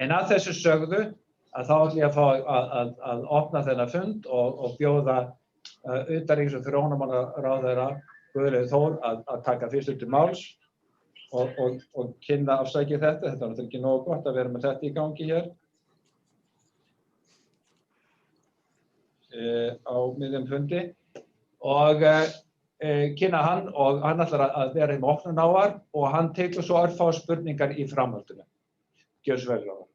En að þessu sögðu að þá ætla ég að fá að opna þennan fund og bjóða utanríkis- og þróunarmálaráðherra Guðlaugi Þór að taka fyrstur til máls og kynna afsakið þetta. Þetta er náttúrulega ekki nógu gott að vera með þetta í gangi hér á miðjum fundi og kynna hann og hann ætlar að vera með opnun ávar og hann tekur svo örfáar spurningar í framhaldinu. Gjörðu svo vel, Ráðherra.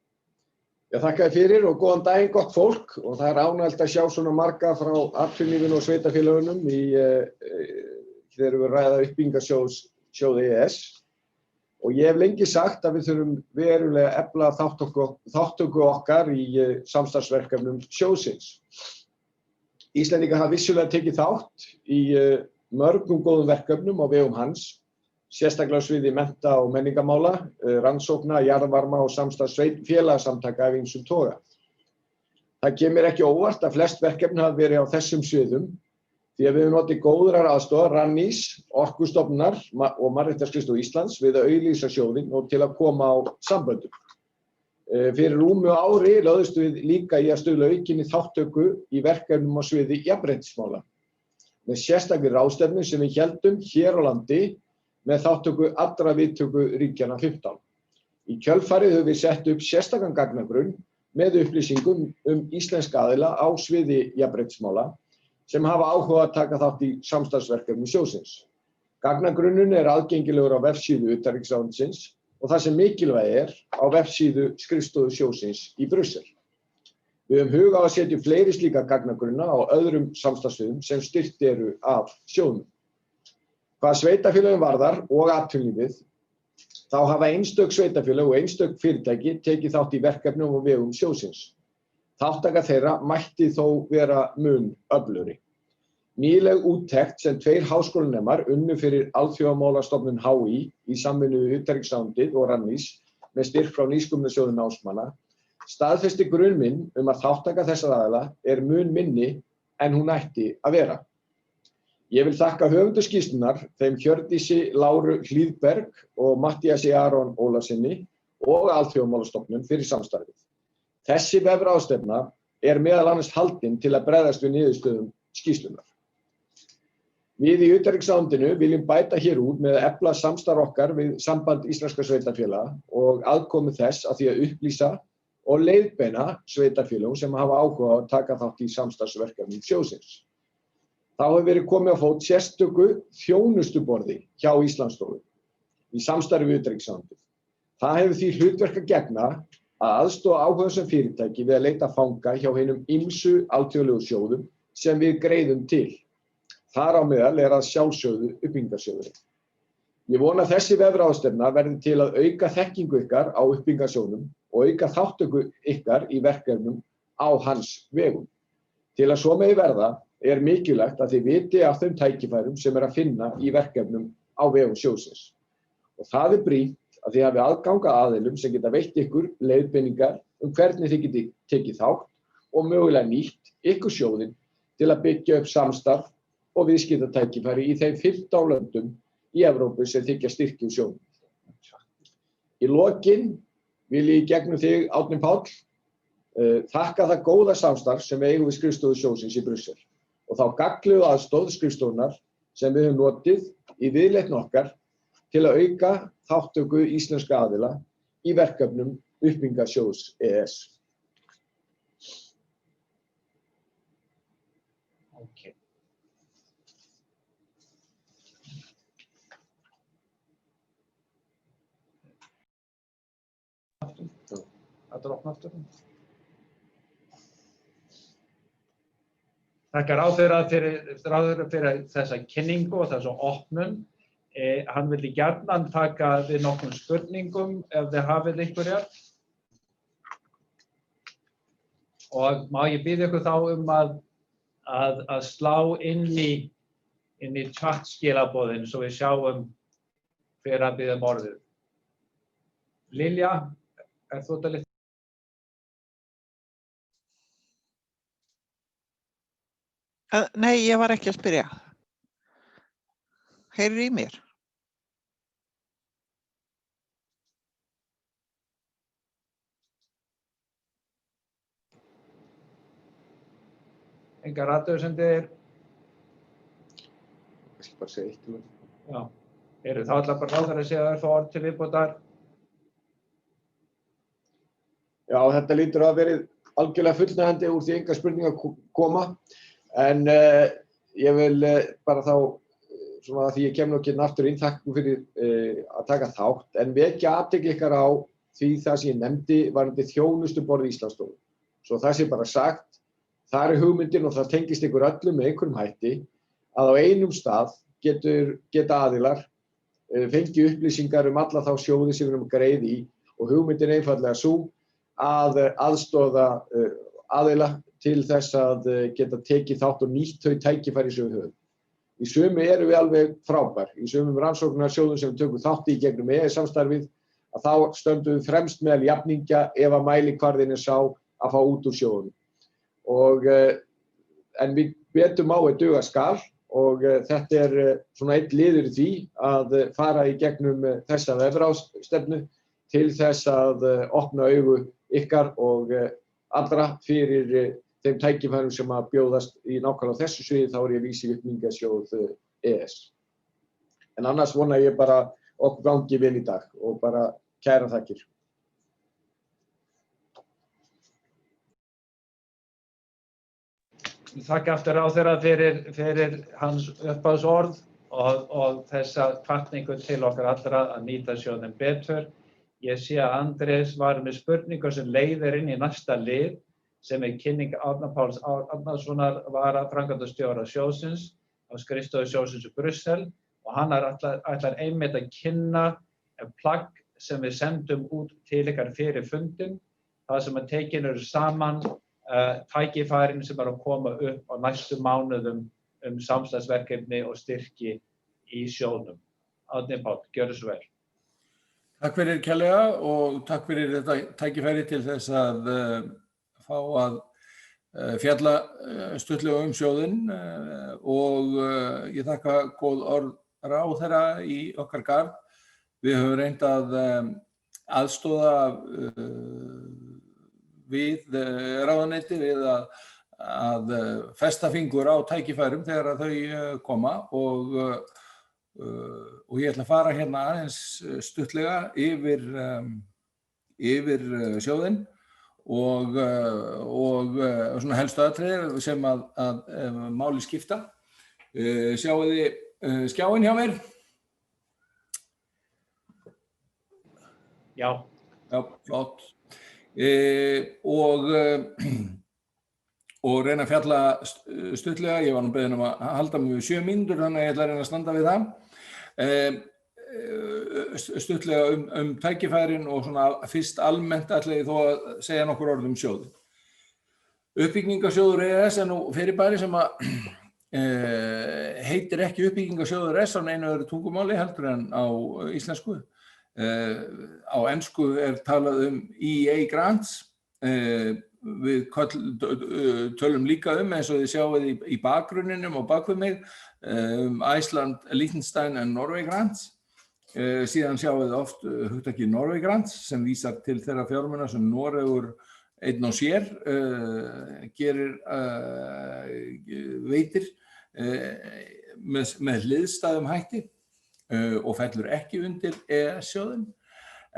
Já, þakka þér fyrir og góðan daginn, gott fólk, og það er ánægjulegt að sjá svona marga frá atvinnulífinu og sveitarfélögunum þegar við ræða uppbyggingarsjóð EES. Og ég hef lengi sagt að við þurfum verulega að efla þátttöku okkar í samstarfsverkefnum sjóðsins. Íslendingar hafa vissulega tekið þátt í mörgum góðum verkefnum á vegum hans, sérstaklega á sviði mennta- og menningarmála, rannsókna, jarðvarma og samstarfs félagasamtaka af ýmsum toga. Það kemur ekki óvart að flest verkefni hafa verið á þessum sviðum því að við höfum notið góðrar aðstoðar Rannís, Orkustofnunar og Mannréttindaskrifstofu Íslands við að auglýsa sjóðinn og til að koma á samböndum. Fyrir rúmu ári lögðust við líka í að stuðla aukinni þátttöku í verkefnum á sviði jafnréttismála með sérstakri ráðstefnu sem við héldum hér á landi með þátttöku allra viðtöku ríkjanna 15. Í kjölfarið höfum við sett upp sérstakan gagnagrunn með upplýsingum íslenska aðila á sviði jafnréttismála sem hafa áhuga að taka þátt í samstarfsverkefnum sjóðsins. Gagnagrunninn er aðgengilegur á vefsíðu utanríkisráðuneytisins og það sem mikilvægt á vefsíðu skrifstofu sjóðsins í Brussel. Við höfum hug á að setja fleiri slíka gagnagrunna á öðrum samstarfssviðum sem styrkt eru af sjóðnum. Hvað sveitarfélögin varðar og atvinnulífið, þá hafa einstök sveitarfélög og einstök fyrirtæki tekið þátt í verkefnum á vegum sjóðsins. Þátttaka þeirra mætti þó vera mun öflugri. Nýleg úttekt sem 2 háskólanemar unnu fyrir Alþjóðamálastofnun HÍ í samvinnu við utanríkisráðuneytið og Rannís með styrk frá Nýsköpunarsjóði námsmanna staðfesti grun minn að þátttaka þessara aðila er mun minni en hún ætti að vera. Ég vil þakka höfundur skýrslunnar, þeim Hjördísi Láru Hlíðberg og Matthíasi Aron Ólafssyni og Alþjóðamálastofnun fyrir samstarfið. Þessi vefráðstefna er meðal annars haldin til að bregðast við niðurstöðum skýrslunnar. Við í utanríkisráðuneytinu viljum bæta hér út með að efla samstarf okkar við Samband íslenskra sveitarfélaga og aðkomu þess að því að upplýsa og leiðbeina sveitarfélögum sem hafa áhuga á að taka þátt í samstarfsverkefnum sjóðsins. Þá hefur verið komið á fót sérstöku þjónustuborði hjá Íslandsstofu í samstarfi við utanríkisráðuneytið. Það hefur því hlutverk að gegna að aðstoða áhugasöm fyrirtæki við að leita fanga hjá hinum ýmsu alþjóðlegu sjóðum sem við greiðum til. Þar á meðal er að sjálfsögðu uppbyggingarsjóðurinn. Ég vona að þessi vefráðstefna verði til að auka þekkingu ykkar á uppbyggingarsjóðnum og auka þátttöku ykkar í verkefnum á hans vegum. Til að svo megi verða er mikilvægt að þið viti af þeim tækifærum sem að finna í verkefnum á vegum sjóðsins. Og það er brýnt að þið hafi aðgang að aðilum sem geta veitt ykkur leiðbeiningar hvernig þið getið tekið þátt og mögulega nýtt ykkur sjóðinn til að byggja upp samstarf og viðskiptatækifæri í þeim 15 löndum í Evrópu sem þykja styrkja sjóðinn. Í lokin vil ég gegnum þig, Árni Páll, þakka það góða samstarf sem við eigum við skrifstofu sjóðsins í Brussel og þá gagnlegu aðstoð skrifstofunnar sem við höfum notið í viðleitni okkar til að auka þátttöku íslenska aðila í verkefnum uppbyggingarsjóðs EES. Okay. Að opna aftur. Þakka ráðherra fyrir þessa kynningu og þessa opnun. Hann vildi gjarnan taka við nokkrum spurningum ef þið hafið einhverjar. Og má ég biðja ykkur þá að slá inn í chat-skilaboðin svo við sjáum hver að biðja orðið. Lilja, þú þetta litið? Nei, ég var ekki að spyrja. Heyrir í mér? engar athugasemdir? Ég skal bara segja eitt. Já. Þá ætla bara ráðherra að segja örfá orð til viðbótar. Já, þetta lítur að verið algjörlega fullnægjandi úr því engar spurningar koma. En ég vil bara þá, svona að því ég kem nú ekki aftur inn, þakka fyrir að taka þátt, en vekja athygli ykkar á því það sem ég nefndi varðandi þjónustuborð Íslandsstofu. Svo það sé bara sagt, það er hugmyndin og það tengist ykkur öllum með einhverjum hætti að á einum stað geta aðilar fengið upplýsingar alla þá sjóði sem við erum að greiða í og hugmyndin er einfaldlega sú að aðstoða aðila til þess að geta tekið þátt og nýtt þau tækifæri sem við höfum. Í sumu erum við alveg frábær. Í sumum rannsóknarsjóðum sem við tökum þátt í gegnum EES-samstarfið að þá stöndum við fremst meðal jafningja ef að mælikvarðinn er sá að fá út úr sjóðunum. En við betum á að duga skal og þetta er svona einn liður í því að fara í gegnum þessa vefráðstefnu til þess að opna augu ykkar og allra fyrir þeim tækifærum sem að bjóðast í nákvæmlega þessu sviði, þá er ég að vísa í uppbyggingarsjóð EES. En annars vona ég bara okkur gangi vel í dag og bara kærar þakkir. Þakka aftur ráðherra fyrir hans uppáhaldsorð og þessa hvatningu til okkar allra að nýta sjóðinn betur. Ég sé að Andrés var með spurningu sem leiðir inn í næsta lið sem er kynning Árna Páls Árnasonar varaframkvæmdastjóra sjóðsins á skrifstofu sjóðsins í Brussel og hann ætlar einmitt að kynna plagg sem við sendum út til ykkar fyrir fundin, það sem að tekin eru saman tækifærin sem eru að koma upp á næstu mánuðum samstarfsverkefni og styrki í sjóðnum. Árni Páll, gjörðu svo vel. Takk fyrir kærlega og takk fyrir þetta tækifæri til þess að fá að fjalla stuttlega sjóðinn og ég þakka góð orð ráðherra í okkar garð. Við höfum reynt að aðstoða við ráðuneyti við að festa fingur á tækifærum þegar að þau koma og ég ætla að fara hérna aðeins stuttlega yfir sjóðinn og svona helstu atriði sem að máli skipta. Sjáið þið skjáinn hjá mér? Já. Já, flott. Og reyna að fjalla stuttlega. Ég var nú beðinn að halda mig við 7 mínútur, þannig að ég ætla að reyna að standa við það. Stuttlega tækifærin og svona fyrst almennt ætla ég þó að segja nokkur orð sjóðinn. Uppbyggingarsjóður EES er nú fyrirbæri sem að heitir ekki uppbyggingarsjóður EES á neinu öðru tungumáli heldur en á íslensku. Á ensku er talað EA grants. Við tölum líka eins og þið sjáið í bakgrunninum og bakvið mig Iceland, Liechtenstein and Norway grants. Síðan sjáið þið oft hugtakið Norway grants sem vísar til þeirra fjármuna sem Noregur einn og sér veitir með hliðstæðum hætti og fellur ekki undir EES-sjóðinn.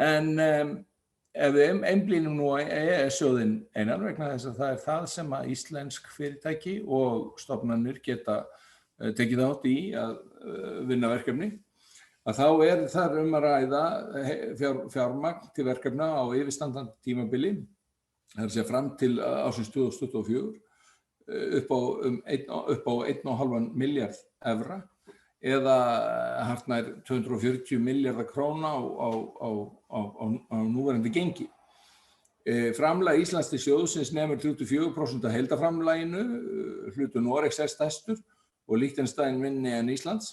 En ef við einblínum nú á EES-sjóðinn einan vegna þess að það er það sem að íslensk fyrirtæki og stofnanir geta tekið þátt í að vinna verkefni, að þá er þar að ræða fjármagn til verkefna á yfirstandandi tímabili, það er að segja fram til ársins 2024, upp á 1,5 milljarð evra eða hartnær 240 milljarða króna á núverandi gengi. Framlag Íslands til sjóðsins nemur 34% af heildarframlaginu, hlutur Noregs er stærstur og Liechtenstein minni en Íslands.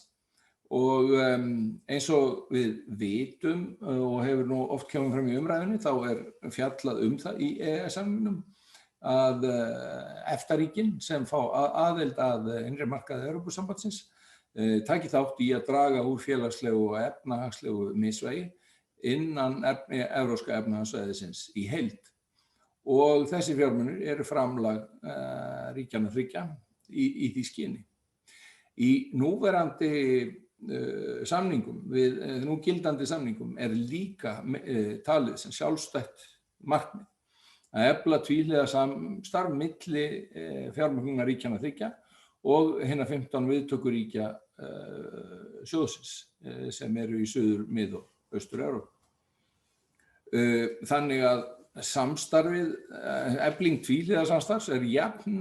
Og eins og við vitum og hefur nú oft komið fram í umræðunni, þá er fjallað það í EES-samningnum að EFTA-ríkin sem fá aðild að innri markaði Evrópusambandsins taki þátt í að draga úr félagslegu og efnahagslegu misvægi innan Evrópska efnahagssvæðisins í heild. og þessi fjármunir eru framlag ríkjanna þriggja í því skyni. Í núverandi samningum, núgildandi samningum líka talið sem sjálfstætt markmið að efla tvíhliða samstarf milli fjármögnunar ríkjanna þriggja og hinna 15 viðtökuríkja sjóðsins sem eru í Suður-, Mið- og Austur-Evrópu. Þannig að samstarfið, efling tvíhliða samstarfs jafn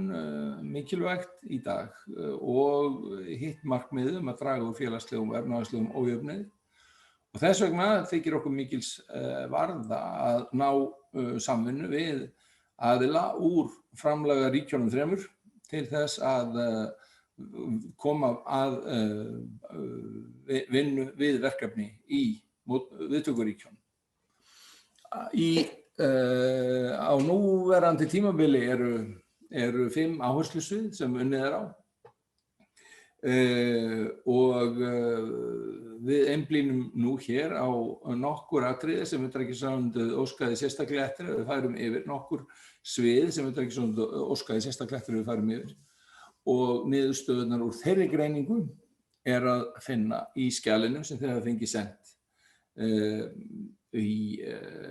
mikilvægt í dag og hitt markmiðið að draga úr félagslegum og efnahagslegum ójöfnuði. Og þess vegna þykir okkur mikils varða að ná samvinnu við aðila úr framlaga ríkjunum þremur til þess að koma að vinnu við verkefni í viðtökuríkjunum. Á núverandi tímabili eru 5 áherslusvið sem unnið á og við einblínum nú hér á nokkur atriði sem utanríkisráðuneytið óskaði sérstaklega eftir að við færum yfir, nokkur svið sem utanríkisráðuneytið óskaði sérstaklega eftir að við færum yfir og niðurstöðurnar úr þeirri greiningu að finna í skjalinu sem þeir hafa fengið sent í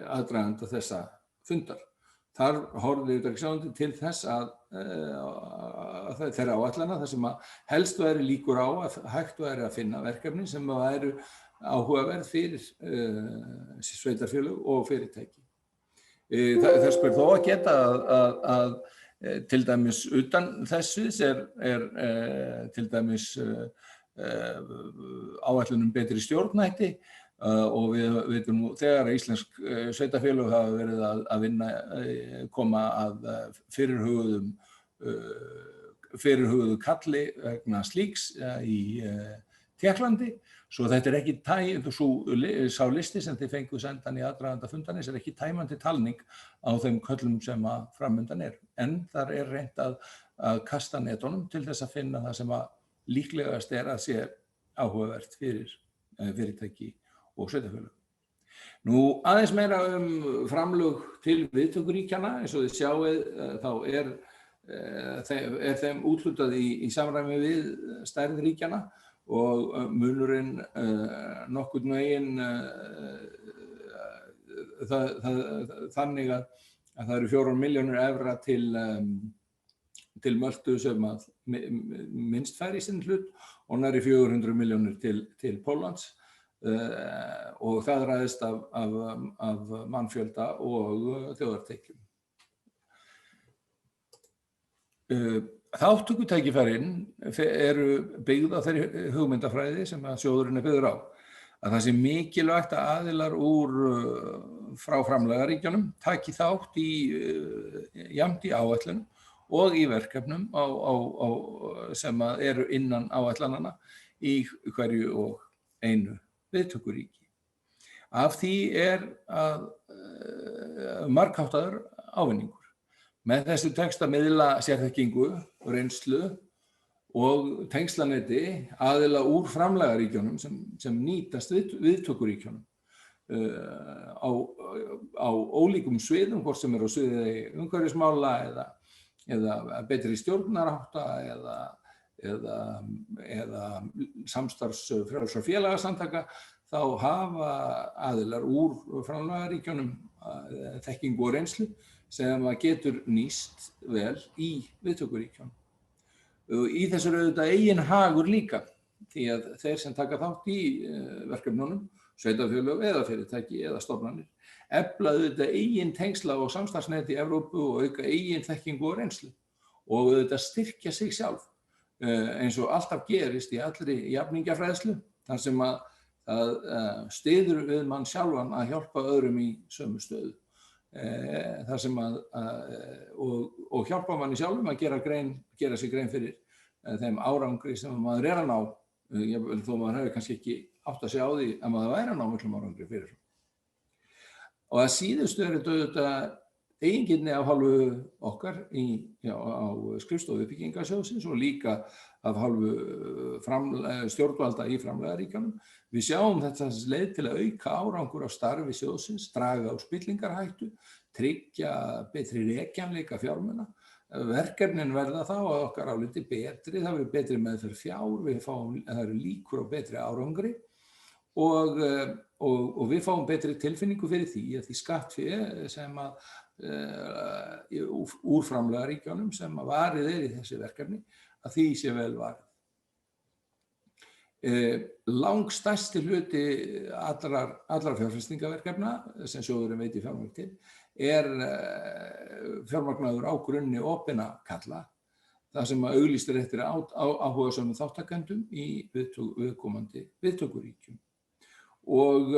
aðdraganda þessa fundar. Þar horfði utanríkisráðuneytið til þess að þeirra áætlana þar sem að helst væri líkur á að hægt væri að finna verkefni sem væru áhugaverð fyrir sveitarfélög og fyrirtæki. Þess ber þó að geta að til dæmis utan þess til dæmis áætlunum betri stjórnhætti og við veitum nú þegar að íslensk sveitarfélög hafa verið að vinna, koma að fyrirhuguðu kalli vegna slíks í Tékklandi. Svo þetta ekki sá listi sem þið fenguð sendan í aðdraganda fundarins ekki tæmandi talning á þeim köllum sem að framundan En þar reynt að kasta netunum til þess að finna það sem að líklegast að sé áhugavert fyrir fyrirtæki og sveitarfélög. Nú aðeins meira framlög til viðtökuríkjanna, eins og þið sjáið þá þeim úthlutað í samræmi við stærð ríkjanna og munurinn nokkurn veginn þannig að það eru 4 milljónir evra til Möltu sem að minnst fær í sinn hlut og nærri 400 milljónir til Póllands. Og það ræðist af mannfjölda og þjóðartekjum. Þátttökutækifærin eru byggð á þeirri hugmyndafræði sem að sjóðurinn byggður á. Að það sé mikilvægt að aðilar frá framlagaríkjunum taki þátt jafnt í áætlunum og í verkefnum sem eru innan áætlananna í hverju og einu viðtökuríki. Af því að margháttaður ávinningur. Með þessu tekst að miðla sérþekkingu, reynslu og tengslanetti aðila úr framlagaríkjunum sem nýtast viðtökuríkjunum á ólíkum sviðum, hvort sem á sviði umhverfismála eða betri stjórnarhátta eða samstarfs frjálsra félagasamtaka, þá hafa aðilar úr framlagaríkjunum þekkingu og reynslu sem getur nýst vel í viðtökuríkjunum. Í þessu auðvitað eigin hagur líka, því að þeir sem taka þátt í verkefnunum, sveitarfélög eða fyrirtæki eða stofnanir, efla auðvitað eigin tengsla og samstarfsnet í Evrópu og auka eigin þekkingu og reynslu og auðvitað styrkja sig sjálf. Eins og alltaf gerist í allri jafningjafræðslu, þar sem að það styður við mann sjálfan að hjálpa öðrum í sömu stöðu. Þar sem og hjálpa manni sjálfum að gera sig grein fyrir þeim árangri sem maður að ná, þó maður hefur kannski ekki átt að segja á því að maður væri að ná miklum árangri fyrir. Og að síðustu þetta eigingirni af hálfu okkar á skrifstofu uppbyggingarsjóðsins og líka af hálfu stjórnvalda í framlagaríkjunum. Við sjáum þetta sem leið til að auka árangur á starfi sjóðsins, draga úr spillingarhættu, tryggja betri rekjanleika fjármuna. Verkefnin verða þá að okkar áliti betri, það verður betri meðferð fjár, það eru líkur á betri árangri og við fáum betri tilfinningu fyrir því að því skattfé sem úr framlagaríkjunum sem varið í þessi verkefni, að því sé vel varið. Langstærsti hluti allra fjárfestingaverkefna sem sjóðurinn veitir fjármagn til fjármagnaður á grunni opinna kalla, það sem auglýst eftir áhugasömum þáttakendum í viðkomandi viðtökuríkjum. Og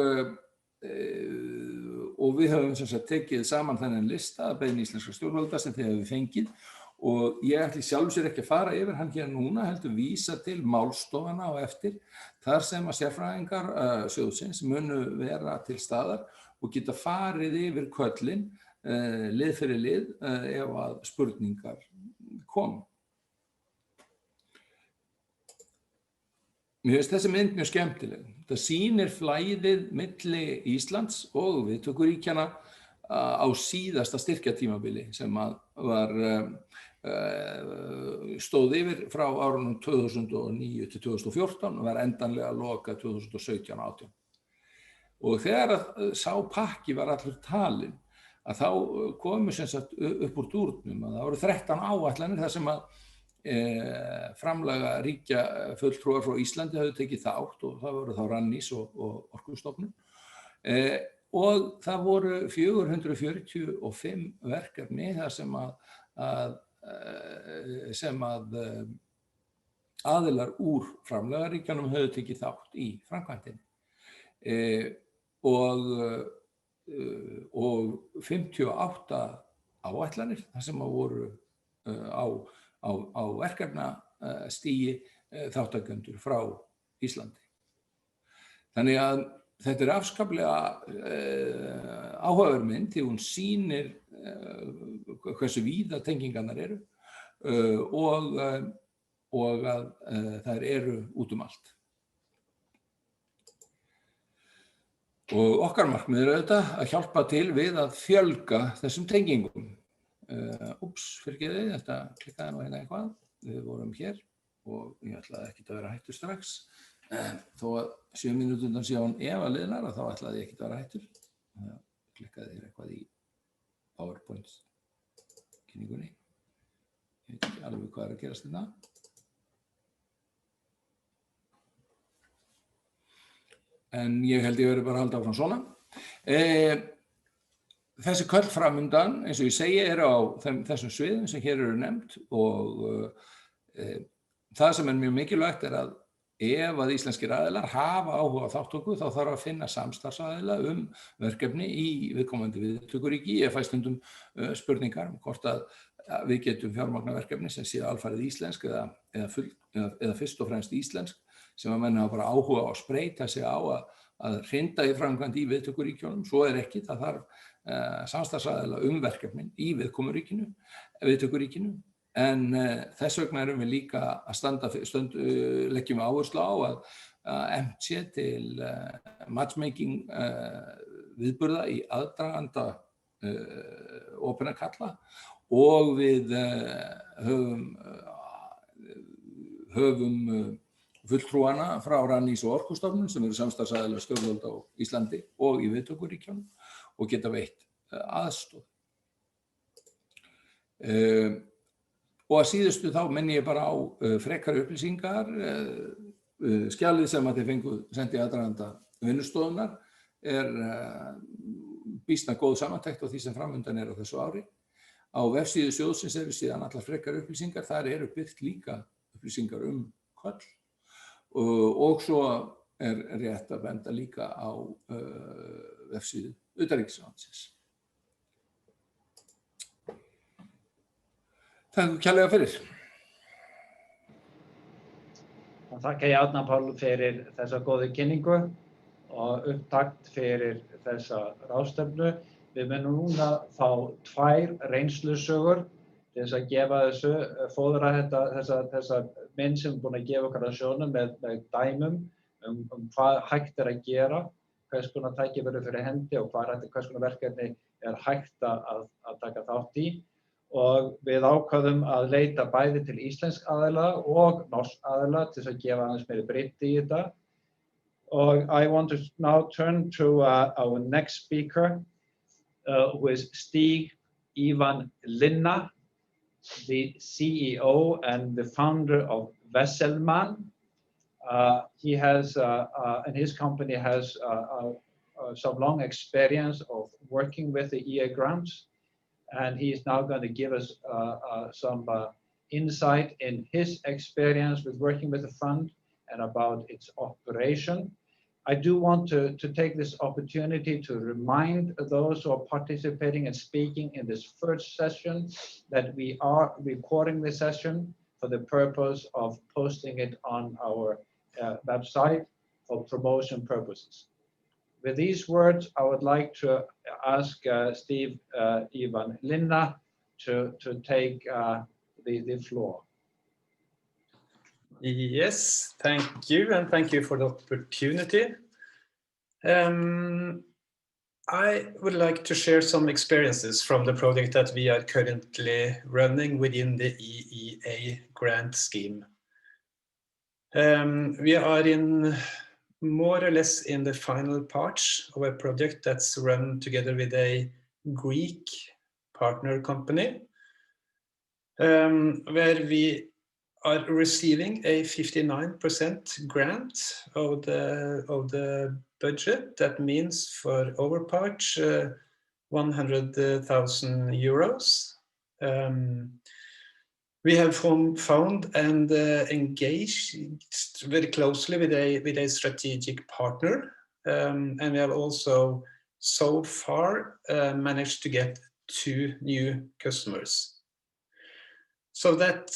við höfum sem sagt tekið saman þennan lista að beiðni íslenskra stjórnvalda sem þið hefur fengið og ég ætli sjálfur sér ekki að fara yfir hann hér núna, heldur vísa til málstofana á eftir, þar sem að sérfræðingar sjóðsins munu vera til staðar og geta farið yfir köllin lið fyrir lið ef að spurningar koma. Mér finnst þessi mynd mjög skemmtileg. Það sýnir flæðið milli Íslands og viðtökuríkjanna á síðasta styrkjatímabili sem stóð yfir frá árunum 2009 til 2014 og var endanlega lokað 2017-18. Og þegar sá pakki var allur talinn, að þá komu sem sagt upp úr dúrnum að það voru 13 áætlanir þar sem að framlaga ríkja fulltrúar frá Íslandi höfðu tekið þátt og það voru þá Rannís og Orkustofnun. Og það voru 445 verkefni þar sem að aðilar úr framlagaríkjunum höfðu tekið þátt í framkvæmdinni. Og 58 áætlanir þar sem að voru á verkefnastigi þáttakendur frá Íslandi. Þannig að þetta afskaplega áhugaverð mynd því hún sýnir hversu víða tengingarnar eru og að þær eru út allt. Og okkar markmið auðvitað að hjálpa til við að fjölga þessum tengingum. Fyrirgefiði, þetta klikkaði nú hérna eitthvað. Við vorum hér og ég ætlaði ekki að vera hættur strax. Þó að 7 mínúturnar síðan Eva liðnar þá ætlaði ég ekki að vera hættur. Það klikkaði þér eitthvað í PowerPoint kynningunni. Ég veit ekki alveg hvað að gerast þetta. En ég held ég verið bara að halda áfram svona. Þessi köll framundan, eins og ég segi, á þessum sviðum sem hér eru nefnd og það sem mjög mikilvægt að ef að íslenskir aðilar hafa áhuga á þátttöku þá þarf að finna samstarfsaðila verkefni í viðkomandi viðtökuríki. Ég fæ stundum spurningar hvort að við getum fjármagnaverkefni sem sé alfarið íslensk eða fyrst og fremst íslensk sem að menn hafa bara áhuga á að spreyta sig á að hrinda í framkvæmd í viðtökuríkjunum. Svo ekki, það þarf samstarfsaðila verkefnin í viðtökuríkinu. En þess vegna erum við líka að leggjum áherslu á að efnt sé til matchmaking viðburða í aðdraganda opinna kalla og við höfum fulltrúana frá Rannís og Orkustofnun sem eru samstarfsaðilar stjórnvalda á Íslandi og í viðtökuríkjunum og geta veitt aðstoð. Og að síðustu þá minni ég bara á frekari upplýsingar. Skjalið sem að þið fengu sendi aðdraganda vinnustofunar býsna góð samantekt á því sem framundan á þessu ári. Á vefsíðu sjóðsins eru síðan allar frekari upplýsingar. Þar eru birt líka upplýsingar köll. Og svo rétt að benda líka á vefsíðu utanríkisráðuneytisins. Takk kærlega fyrir. Þakka ég Árna Páll fyrir þessa góðu kynningu og upptakt fyrir þessa ráðstefnu. Við munum núna fá 2 reynslusögur til þess að gefa þessu, fóðra þessa mynd sem er búin að gefa okkar að sjónum með dæmum hvað hægt að gera, hvers konar tækifæri fyrir hendi og hvers konar verkefni hægt að taka þátt í. Og við ákváðum að leita bæði til íslensk aðila og norsk aðila til þess að gefa aðeins meiri breidd í þetta. Og I want to now turn to our next speaker, who is Stig Ivan Linna, the CEO and the founder of Wesselmann. He has, and his company has some long experience of working with the EA grants, and he is now going to give us some insight in his experience with working with the fund and about its operation. I do want to take this opportunity to remind those who are participating and speaking in this first session that we are recording this session for the purpose of posting it on our website for promotion purposes. With these words, I would like to ask Stig Ivan Linna to take the floor. Yes, thank you, and thank you for the opportunity. I would like to share some experiences from the project that we are currently running within the EEA grant scheme. We are more or less in the final parts of a project that's run together with a Greek partner company, where we are receiving a 59% grant of the budget. That means for our part 100,000 euros. We have found and engaged very closely with a strategic partner, and we have also so far managed to get 2 new customers. So that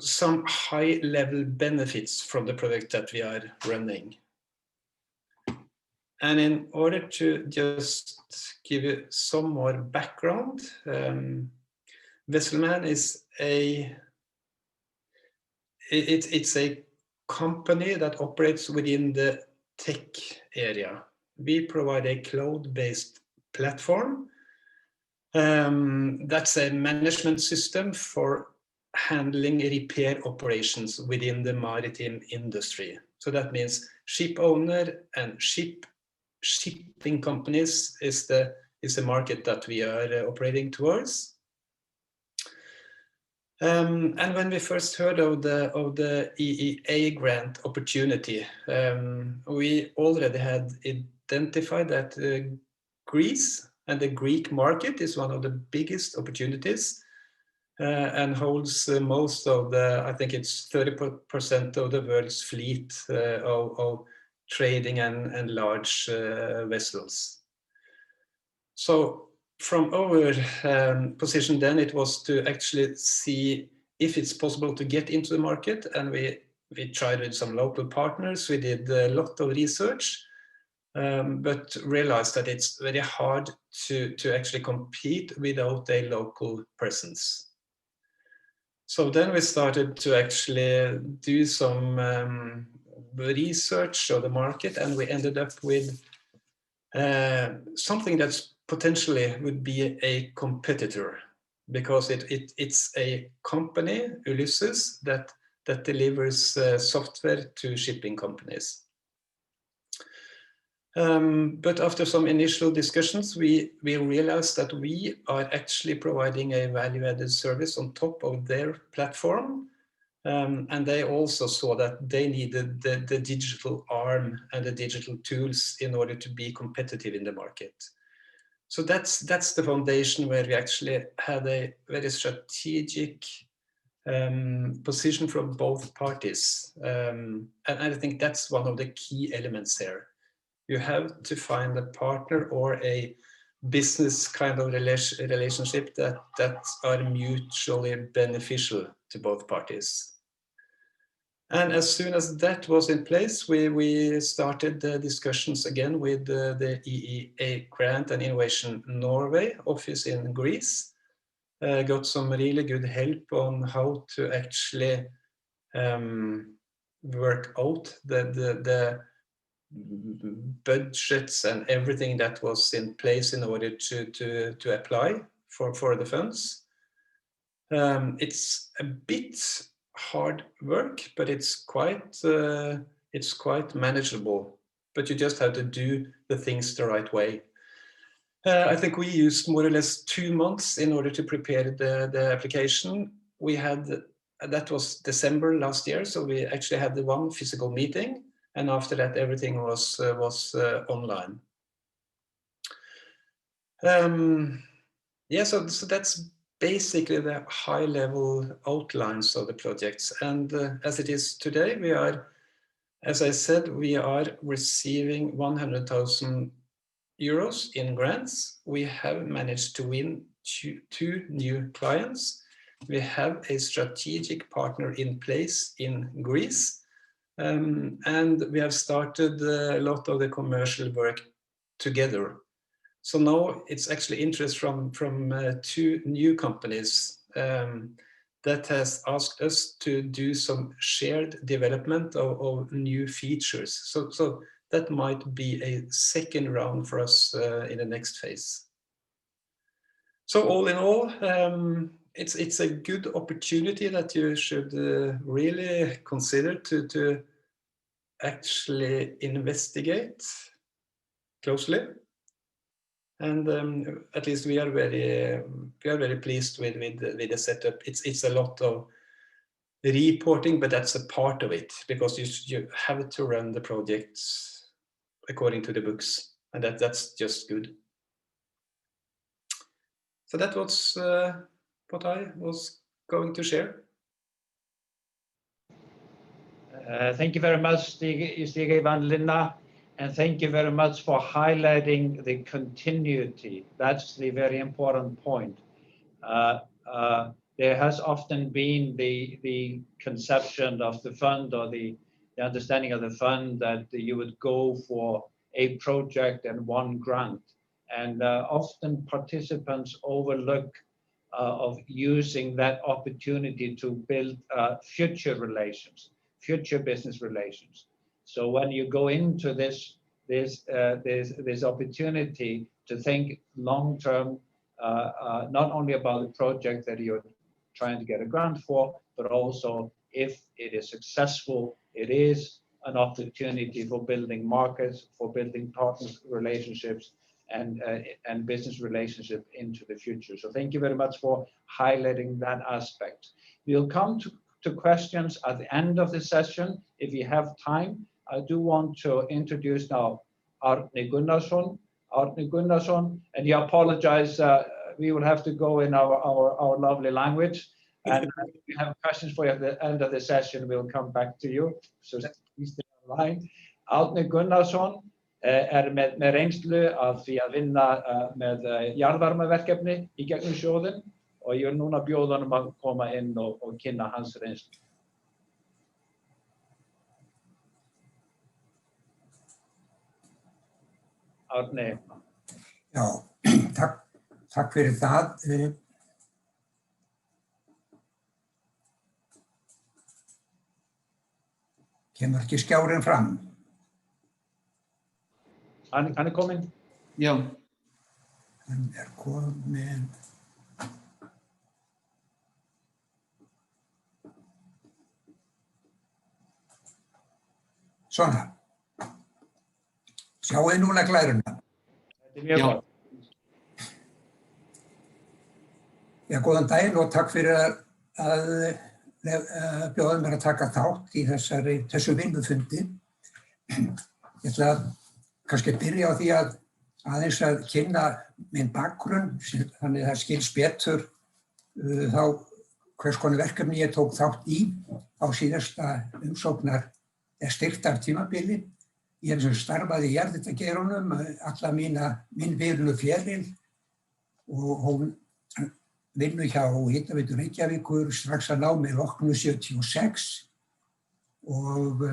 some high-level benefits from the project that we are running. And in order to just give you some more background, Wesselmann is it's a company that operates within the tech area. We provide a cloud-based platform. That's a management system for handling repair operations within the maritime industry. So that means ship owner and shipping companies is the market that we are operating towards. And when we first heard of the EEA grant opportunity, we already had identified that Greece and the Greek market is one of the biggest opportunities. And holds most of the, I think it's 30% of the world's fleet of trading and large vessels. So from our position then, it was to actually see if it's possible to get into the market, and we tried with some local partners. We did a lot of research, but realized that it's very hard to actually compete without a local presence. So then we started to actually do some research of the market, and we ended up with something that's potentially would be a competitor, because it's a company, Ulysses, that delivers software to shipping companies. But after some initial discussions, we realized that we are actually providing a value-added service on top of their platform. And they also saw that they needed the digital arm and the digital tools in order to be competitive in the market. So that's the foundation where we actually had a very strategic position from both parties. And I think that's one of the key elements there. You have to find a partner or a business kind of relationship that are mutually beneficial to both parties. And as soon as that was in place, we started the discussions again with the EEA Grant and Innovation Norway office in Greece. Got some really good help on how to actually work out the budgets and everything that was in place in order to apply for the funds. It's a bit hard work, but it's quite manageable. But you just have to do the things the right way. I think we used more or less 2 months in order to prepare the application. We had, that was December last year, so we actually had the one physical meeting, and after that everything was online. Yeah, so that's basically the high-level outlines of the projects. And as it is today, we are, as I said, we are receiving 100,000 euros in grants. We have managed to win two new clients. We have a strategic partner in place in Greece. And we have started a lot of the commercial work together. So now it's actually interest from two new companies that has asked us to do some shared development of new features. So that might be a second round for us in the next phase. So all in all, it's a good opportunity that you should really consider to actually investigate closely. And at least we are very pleased with the setup. It's a lot of reporting, but that's a part of it, because you have to run the projects according to the books, and that's just good. So that was what I was going to share. Thank you very much, Stig Ivan Linna. And thank you very much for highlighting the continuity. That's the very important point. There has often been the conception of the fund, or the understanding of the fund, that you would go for a project and one grant. And often participants overlook of using that opportunity to build future relations, future business relations. So when you go into this opportunity to think long-term, not only about the project that you're trying to get a grant for, but also if it is successful, it is an opportunity for building markets, for building partners relationships, and business relationship into the future. So thank you very much for highlighting that aspect. We'll come to questions at the end of the session if you have time. I do want to introduce now Árni Gunnarsson. Árni Gunnarsson, and you apologize, we will have to go in our lovely language. And if you have questions for you at the end of the session, we'll come back to you. So please stay online. Árni Gunnarsson með reynslu af því að vinna með jarðvarmaverkefni í gegnum sjóðinn, og ég vil núna bjóða honum að koma inn og kynna hans reynslu. Árni. Já, takk fyrir það. Kemur ekki skjárinn fram? Hann kominn? Já. Hann kominn. Svona. Sjáu þið núna glæruna? Þetta mjög gott. Já, góðan daginn og takk fyrir að bjóða mér að taka þátt í þessu vinnufundi. Ég ætla kannski að byrja á því að aðeins að kynna minn bakgrunn, þannig að það skils betur þá hvers konar verkefni ég tók þátt í á síðasta umsóknar styrktartímabili. Ég hef starfað í jarðhitageiranum alla minn virðulega feril og vinnu hjá Hitaveitu Reykjavíkur strax að námi loknu 76 og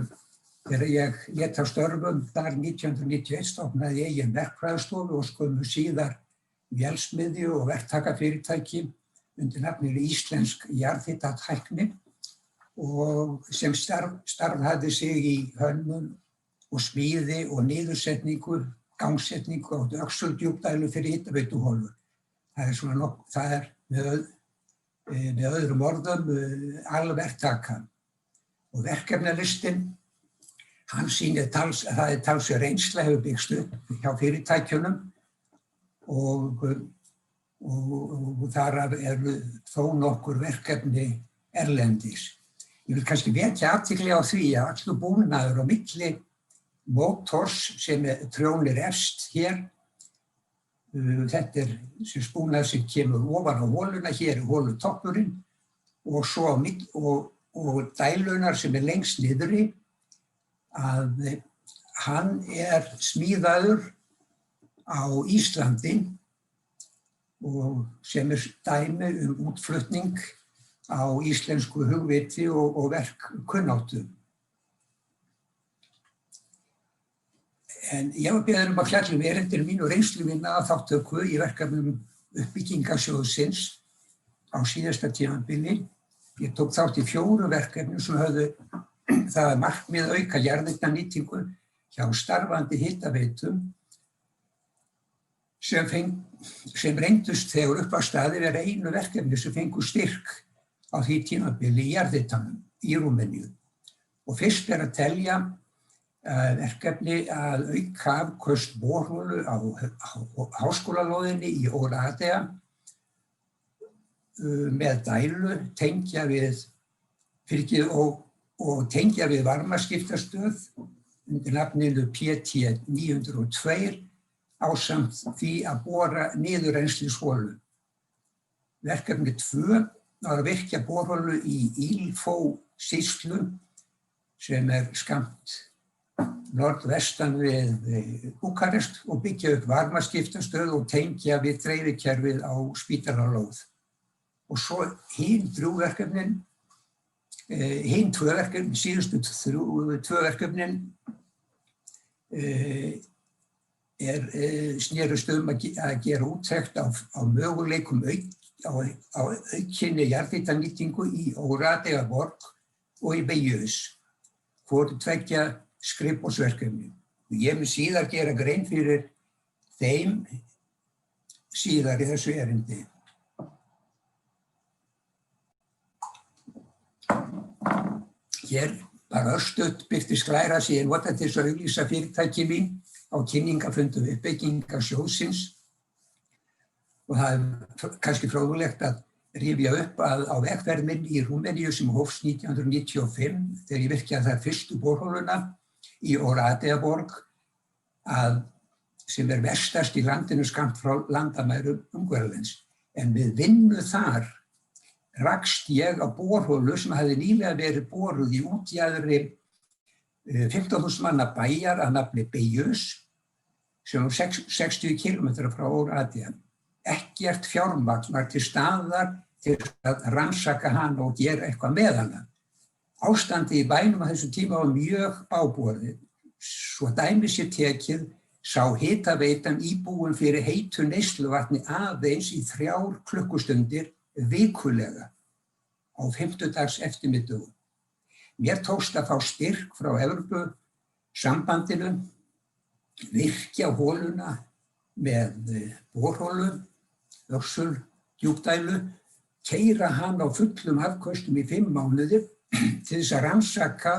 þegar ég lét af störfum þar 1991 stofnaði ég eigin verkfræðistofu og skömmu síðar vélsmiðju og verktakafyrirtæki undir nafninu Íslensk jarðhitatækni og sem starfhæfði sig í hönnun og smíði og niðursetningu, gangsetningu og öxuldjúpdælu fyrir hitaveituholur. Það er með öðrum orðum alverktaka. Og verkefnalistinn, hann sýnir það er talsverð reynsla hefur byggst upp hjá fyrirtækjunum og þar eru þó nokkur verkefni erlendis. Ég vil kannski vekja athygli á því að allur búnaður á milli mótors sem trjónir efst hér, þetta er sem búnaður sem kemur ofan á holuna, hér er holutoppurinn og svo og dælunar sem lengst niðri, að hann smíðaður á Íslandi og sem dæmi útflutning á íslensku hugviti og verkkunnáttu. En ég var beðinn að fjalla erindin mín og reynslu mína af þátttöku í verkefnum uppbyggingarsjóðsins á síðasta tímabili. Ég tók þátt í 4 verkefnum sem höfðu það markmið að auka jarðhitanýtingu hjá starfandi hitaveitum sem reyndust þegar upp á staði vera einu verkefni sem fengu styrk á því tímabili í jarðhitanum í Rúmeníu. Og fyrst að telja verkefni að auka afköst borholu á háskólalóðinni í Oradea með dælu, tengja við varmaskiptastöð undir nafninu PT 902 ásamt því að bora niðurrennslisholu. Verkefni 2 var að virkja borholu í Ilfó-sýslu sem skammt norðvestan við Búkarest og byggja upp varmaskiptastöð og tengja við dreifikerfið á Spítalalóð. Og svo hin 2 verkefnin, síðustu 2 verkefnin snerust að gera úttekt á möguleikum á aukinni jarðhitanýtingu í Oradea-borg og í Beius, hvoru tveggja skrifborðsverkefni. Ég mun síðar gera grein fyrir þeim síðar í þessu erindi. Hér bara örstutt birtist glæra sem ég nota til þess að auglýsa fyrirtæki mín á kynningarfundum uppbyggingarsjóðsins og það er kannski fróðlegt að rifja upp að á vegferð minni í Rúmeníu sem hófst 1995 þegar ég virkjaði þar fyrstu borholuna í Oradea-borg sem vestast í landinu skammt frá landamærum Ungverjalands. En við vinnu þar rakst ég á borholu sem hafði nýlega verið boruð í útjaðri 15.000 manna bæjar að nafni Beius sem 60 kilometra frá Oradea. Ekkert fjármagn var til staðar til að rannsaka hana og gera eitthvað með hana. Ástandið í bænum á þessum tíma var mjög bágborið. Svo dæmi sé tekið sá hitaveitan íbúum fyrir heitu neysluvatni aðeins í 3 klukkustundir vikulega á 50-dags eftirmiddögum. Mér tókst að fá styrk frá Evrópusambandinu, virkja holuna með borholu, öxuldjúpdælu, keyra hann á fullum afköstum í 5 mánuði til þess að rannsaka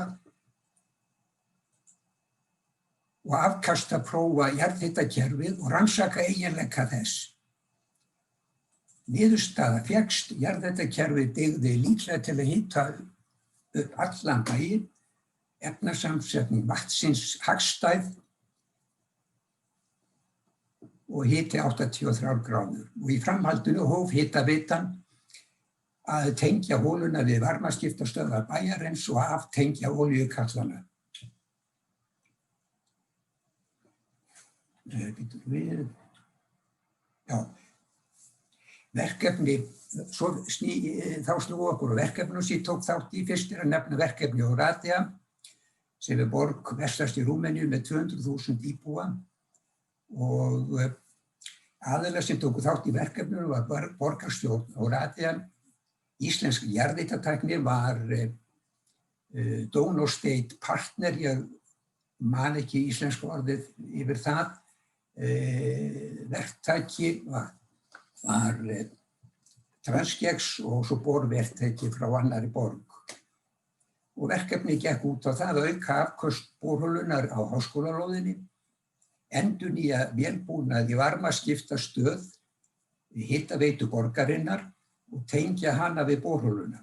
og afkastaprófa jarðhitakerfið og rannsaka eiginleika þess. Niðurstaða fékkst, jarðhitakerfið dygði líklega til að hita upp allan bæinn, efnasamsetning vatnsins hagstæð og hiti 83 gráður. Og í framhaldinu hóf hitaveitan að tengja holuna við varmaskiptastöðvar bæjarins og aftengja olíukallana. Verkefni, þá snúi okkur á verkefnum sem ég tók þátt í fyrst að nefna verkefni Oradea sem er borg vestast í Rúmeníu með 200.000 íbúa og aðilar sem tóku þátt í verkefninu var borgarstjórn Oradea. Íslensk jarðhitatækni var Donor State Partner, ég man ekki íslenska orðið yfir það. Verktaki var Transgex og svo borverktaki frá annarri borg. Og verkefnið gekk út á það að auka afköst borholunar á háskólalóðinni, endurnýja vélbúnað í varmaskiptastöð, hitaveitu borgarinnar og tengja hana við borholuna.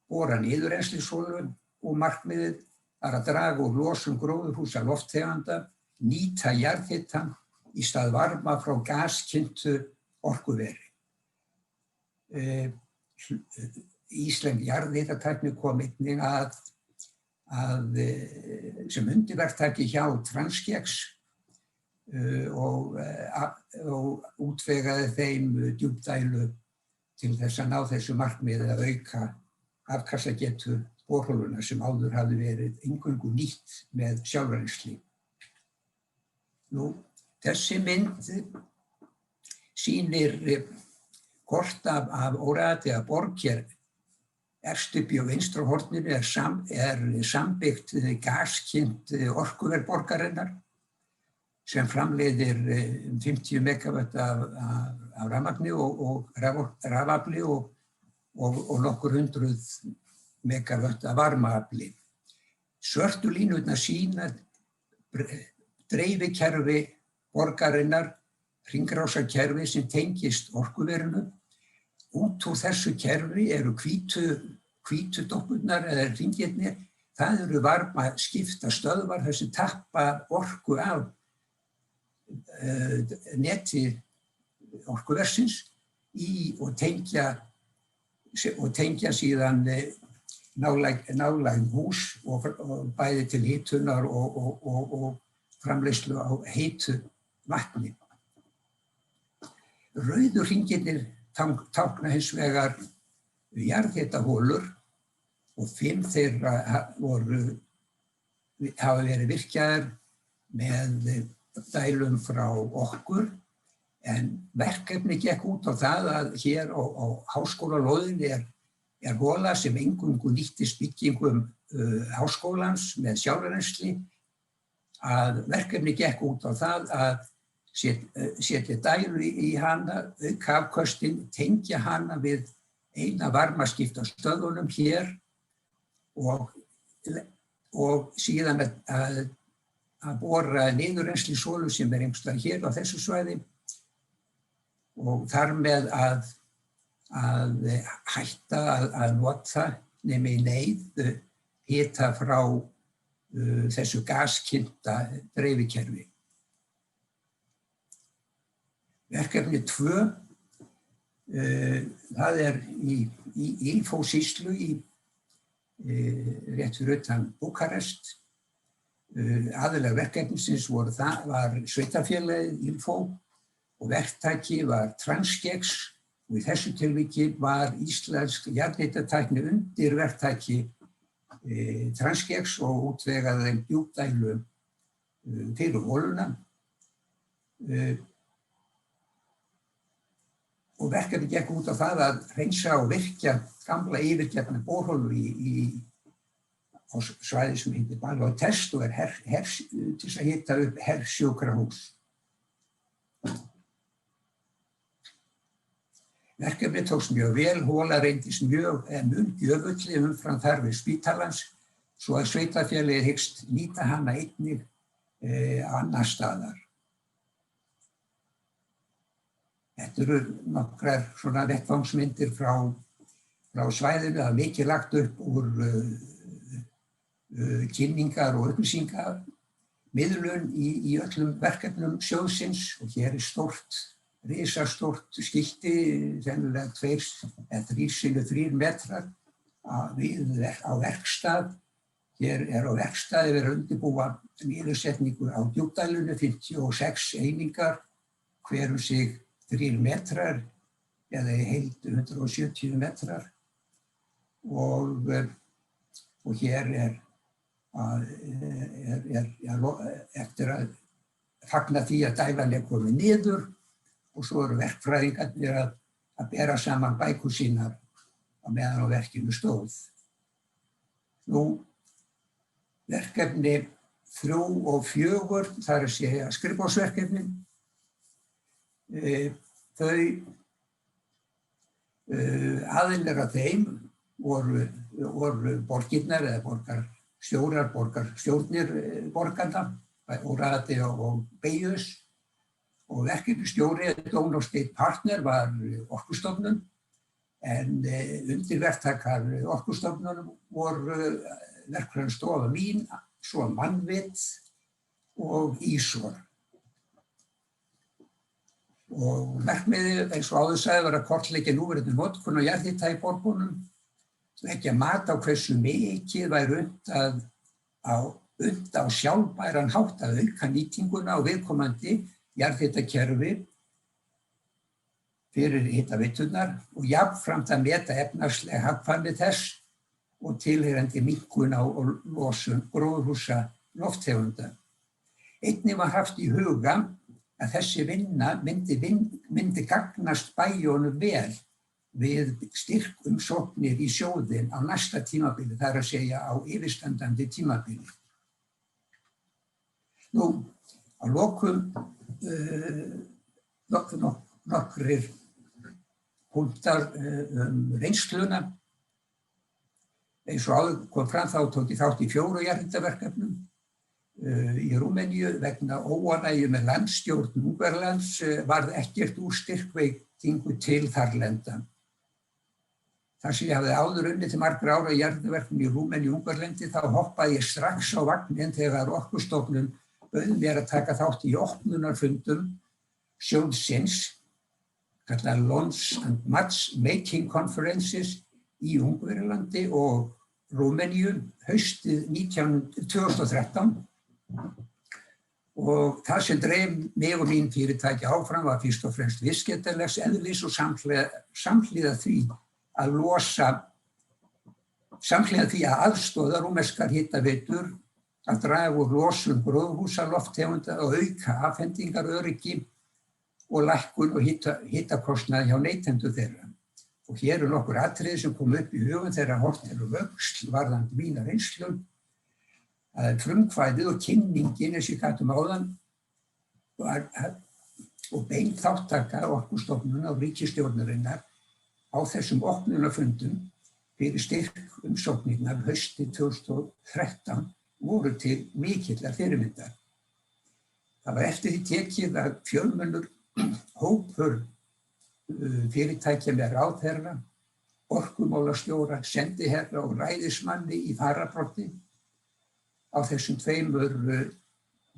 Bora niðurrennslisholur og markmiðið var að draga úr losun gróðurhúsalofttegunda, nýta jarðhitann í stað varma frá gaskyntu orkuveri. Íslensk jarðhitatækni kom einnig að sem undirverktaki hjá Transgex og útvegaði þeim djúpdælu til þess að ná þessu markmiði að auka afkastagetu borholuna sem áður hafði verið eingöngu nýtt með sjálfrennsli. Þessi mynd sýnir kort af Oradea borg hér. Efst uppi á vinstra horninu er sambyggt gaskynnt orkuver borgarinnar sem framleiðir 50 megawatt af rafmagni og rafafli og nokkur hundruð megawatt af varmaafli. Svörtu línurnar sýna dreifikerfi borgarinnar, hringrásarkerfi sem tengist orkuverinu. Út úr þessu kerfi eru hvítu doppurnar eða hringirnir. Það eru varmaskiptastöðvar þar sem tappa orku af neti orkuversins og tengja síðan nálæg hús og bæði til hitunar og framleiðslu á heitu vatni. Rauðu hringirnir tákna hins vegar jarðhitaholur og 5 þeirra hafa verið virkjaðar með dælum frá okkur, en verkefni gekk út á það að hér á háskólalóðinni er hola sem eingöngu nýttist byggingum háskólans með sjálfrennsli. Að verkefni gekk út á það að setja dælu í hana, auka afköstin, tengja hana við eina varmaskiptastöðvunum hér og síðan að bora niðurrennslisholur sem er einhvers staðar hér á þessu svæði og þar með að hætta að nota nema í neyð hita frá þessu gaskynta dreifikerfi. Verkefni 2, það er í Ilfósýslu rétt fyrir utan Búkarest. Aðilar verkefnisins var sveitarfélagið Ilfó og verktaki var Transgex og í þessu tilviki var íslensk jarðhitatækni undir verktaki Transgex og útvegaði þeim djúpdælu fyrir holuna. Og verkefni gekk út á það að hreinsa og virkja gamla yfirgefna borholur á svæði sem heitir Balotest og til þess að hita upp hersjúkrahús. Verkefni tókst mjög vel, hola reyndist mun gjöfulli umfram þarfir spítalans, svo að sveitarfélagið hyggst nýta hana einnig annar staðar. Þetta eru nokkrar svona vettvangsmyndir frá svæðinu, það er mikið lagt upp úr kynningar og upplýsingar, miðlun í öllum verkefnum sjóðsins og hér er risastórt skilti, sennilega 2 eða 3x3 metrar á verkstað. Hér er á verkstaði verið að undirbúa niðursetningu á djúpdælunni, 56 einingar, hver sig 3 metrar eða í heild 170 metrar og hér er eftir að fagna því að dælan komið niður og svo eru verkfræðingarnir að bera saman bækur sínar á meðan á verkinu stóð. Nú, verkefni 3 og 4, það að segja skrifborðsverkefnin, þau aðilar að þeim voru borgirnar eða borgarstjórnir borgarna, Óraði og Beius, og verkefnisstjóri Donor State Partner var Orkustofnun, en undirverktakar Orkustofnunum voru verkfræðistofa mín, svo Mannvit og Ísor. Og markmiðið, eins og áður sagði, var að kortleggja núverandi notkun á jarðhita í borgunum, leggja mat á hversu mikið væri unnt á sjálfbæran hátt að auka nýtinguna á viðkomandi jarðhitakerfi fyrir hitaveiturnar og jafnframt að meta efnahagslega hagkvæmni þess og tilheyrandi minnkun á losun gróðurhúsalofttegunda. Einnig var haft í huga að þessi vinna myndi gagnast bæjunum vel við styrkumsóknir í sjóðinn á næsta tímabili, það er að segja á yfirstandandi tímabili. Nú, að lokum nokkrir punktar reynsluna. Eins og áður kom fram þá tók ég þátt í 4 jarðhitaverkefnum í Rúmeníu vegna óánægju með landstjórn Ungverjalands varð ekkert úr styrkveitingu til þarlenda. Þar sem ég hafði áður unnið til margra ára í jarðhitaverkefnum í Rúmeníu og Ungverjalandi þá hoppaði ég strax á vagninn þegar Orkustofnun bauð mér að taka þátt í opnunarfundum sjóðsins, kallað Launch and Matchmaking Conferences í Ungverjalandi og Rúmeníu haustið 2013 og það sem dreif mig og mín fyrirtæki áfram var fyrst og fremst viðskiptalegs eðlis og samhliða því að aðstoða rúmenskar hitaveitur að draga úr losun gróðurhúsalofttegunda og auka afhendingaröryggi og lækkun og hitakostnaði hjá neytendur þeirra. Og hér nokkur atriði sem kom upp í hugun þegar horft vöxl varðandi mína reynslu, að frumkvæðið og kynningin, eins og ég gat áðan, og bein þáttaka Orkustofnunar og ríkisstjórnarinnar á þessum opnunarfundum fyrir styrkumsóknirnar haustið 2013 voru til mikillar fyrirmyndar. Það var eftir því tekið að fjölmennur hópur fyrirtækja með ráðherra, orkumálastjóra, sendiherra og ræðismanni í fararbroddi á þessum 2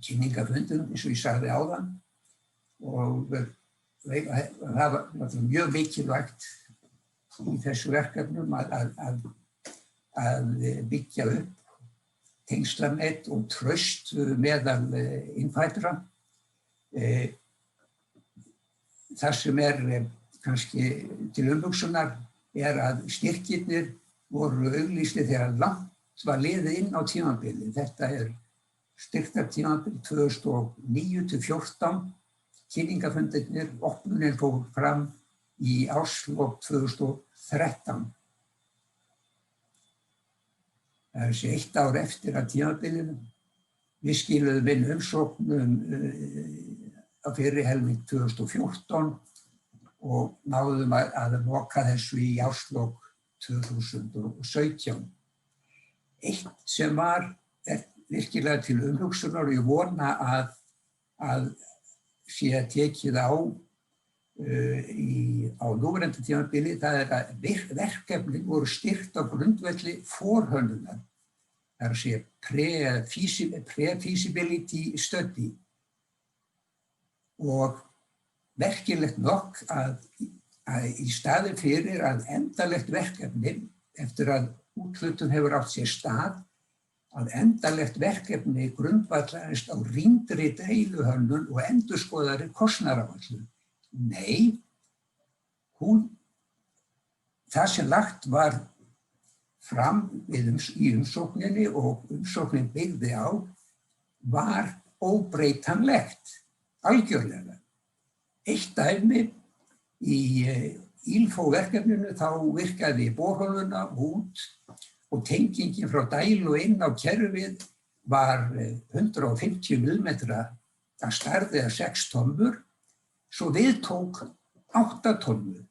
kynningafundum, eins og ég sagði áðan, og það var mjög mikilvægt í þessu verkefnum að byggja upp tengslanett og traust meðal innfæddra. Það sem kannski til umhugsunar að styrkirnir voru auglýstir þegar langt var liðið inn á tímabilið. Þetta styrktartímabil 2009-14, kynningafundirnir, opnunin fór fram í árslok 2013. Það er þessi 1 ár eftir að tímabilinu. Við skiluðum inn umsóknum á fyrri helming 2014 og náðum að loka þessu í árslok 2017. Eitt sem var virkilega til umhugsunar og ég vona að sé tekið á núverandi tímabili, það að verkefnin voru styrkt á grundvelli forhönnunar, það er að segja pre-feasibility study. Og merkilegt nokk að í staði fyrir að endalegt verkefni, eftir að úthlutun hefur átt sér stað, að endalegt verkefni grundvallaðist á rýndri deiluhönnun og endurskoðaðri kostnaðaráætlun. Nei, það sem lagt var fram í umsókninni og umsóknin byggði á var óbreytanlegt, algjörlega. Eitt dæmi í ILFO-verkefninu þá virkaði borholuna út og tengingin frá dælu inn á kerfið var 150 millimetra að stærð eða 6 tommur, svo við tók 8 tommur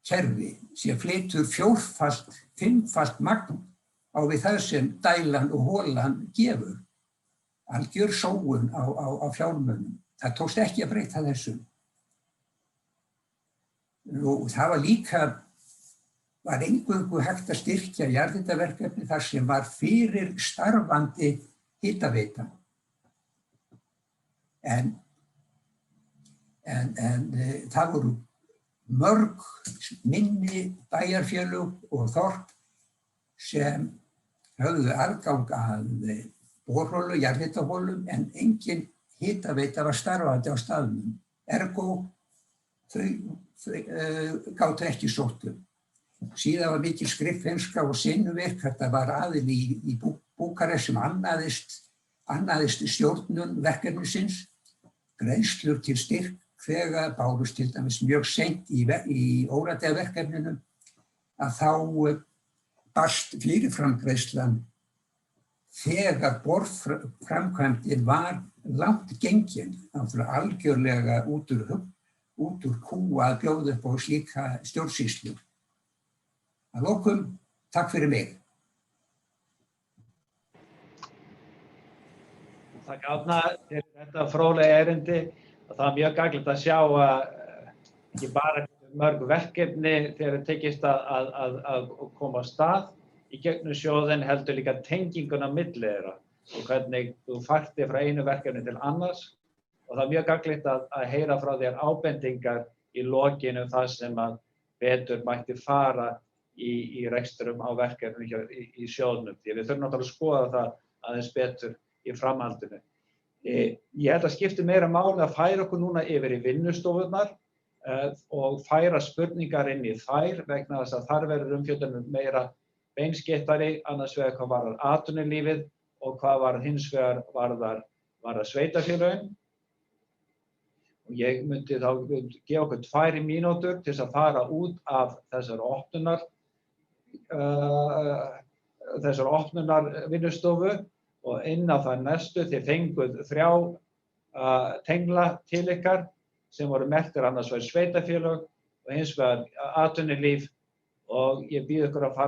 kerfi sem flytur 4-falt, 5-falt magn á við það sem dælan og holan gefur. Algjör sóun á fjármunum. Það tókst ekki að breyta þessu. Og það var líka, var eingöngu hægt að styrkja jarðhitaverkefni þar sem var fyrir starfandi hitaveita. En það voru mörg minni bæjarfélög og þorp sem höfðu aðgang að borholu, jarðhitaholum, en engin hitaveita var starfandi á staðnum. Ergo þau gátu ekki sóttu. Síðan var mikil skriffinnska og sinnuvik. Þetta var aðili í Búkarest sem annaðist stjórnun verkefnisins. Greiðslur til styrkþega bárust til dæmis mjög seint í órategaverkefninu að þá barst fyrirframgreiðslan þegar borframkvæmdin var langt gengin, algjörlega út úr kúa að bjóða upp á slíka stjórnsýslu. Að lokum, takk fyrir mig. Takk Árna fyrir þetta fróðlega erindi. Það er mjög gagnlegt að sjá ekki bara mörg verkefni þegar tekist að koma af stað í gegnum sjóðinn, heldur líka tenginguna milli þeirra og hvernig þú farti frá einu verkefni til annars. Og það er mjög gagnlegt að heyra frá þér ábendingar í lokinu það sem að betur mætti fara í reksturum á verkefni í sjóðnum. Því við þurfum náttúrulega að skoða það aðeins betur í framhaldinu. Ég held að skipti meira máli að færa okkur núna yfir í vinnustofurnar og færa spurningar inn í þær vegna þess að þar verður umfjöllun meira beinskeyttari, annars vegar hvað varðar atvinnulífið og hvað varðar hins vegar varðar sveitarfélögin. Og ég myndi þá gefa okkur 2 mínútur til þess að fara út af þessar opnunar vinnustofu og inn á það næstu. Þið fenguð 3 tengla til ykkar sem voru merktir annars vegar sveitarfélög og hins vegar atvinnulíf og ég býð ykkur að fara